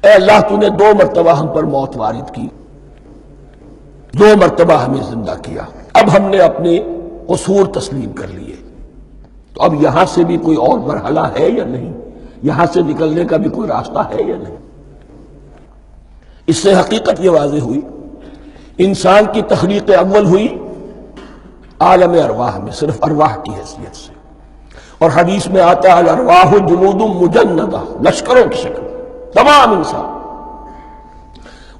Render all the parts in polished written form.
اے اللہ تو نے 2 مرتبہ ہم پر موت وارد کی، 2 مرتبہ ہمیں زندہ کیا، اب ہم نے اپنے قصور تسلیم کر لیے، تو اب یہاں سے بھی کوئی اور مرحلہ ہے یا نہیں، یہاں سے نکلنے کا بھی کوئی راستہ ہے یا نہیں۔ اس سے حقیقت یہ واضح ہوئی، انسان کی تخلیق اول ہوئی عالم ارواح میں، صرف ارواح کی حیثیت سے، اور حدیث میں آتا ہے الارواح جنود مجندہ، لشکروں کی شکل، تمام انسان،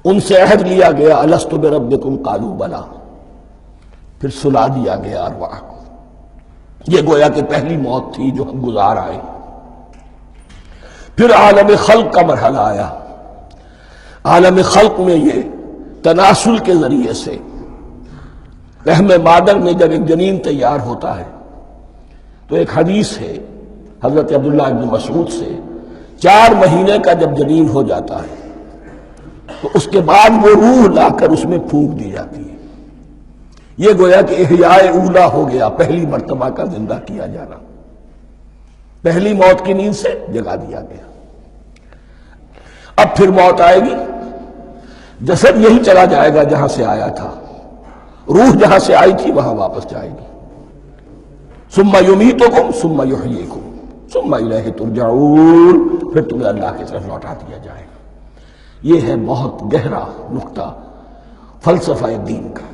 ان سے عہد لیا گیا الست بربکم قالوا بلا، پھر سلا دیا گیا ارواح کو۔ یہ گویا کہ پہلی موت تھی جو ہم گزار آئے۔ پھر عالم خلق کا مرحلہ آیا، عالم خلق میں یہ تناسل کے ذریعے سے رحم مادر میں جب ایک جنین تیار ہوتا ہے تو ایک حدیث ہے حضرت عبداللہ ابن مسعود سے، 4 مہینے کا جب جنین ہو جاتا ہے تو اس کے بعد وہ روح لا کر اس میں پھونک دی جاتی ہے۔ یہ گویا کہ احیاء اولا ہو گیا، پہلی مرتبہ کا زندہ کیا جانا، پہلی موت کی نیند سے جگا دیا گیا۔ اب پھر موت آئے گی، جسد یہی چلا جائے گا جہاں سے آیا تھا، روح جہاں سے آئی تھی وہاں واپس جائے گی۔ ثم یمیتکم ثم یحییکم ثم الیہ ترجعون، پھر تمہیں اللہ کی طرف لوٹا دیا جائے گا۔ یہ ہے بہت گہرا نقطہ فلسفہ دین کا۔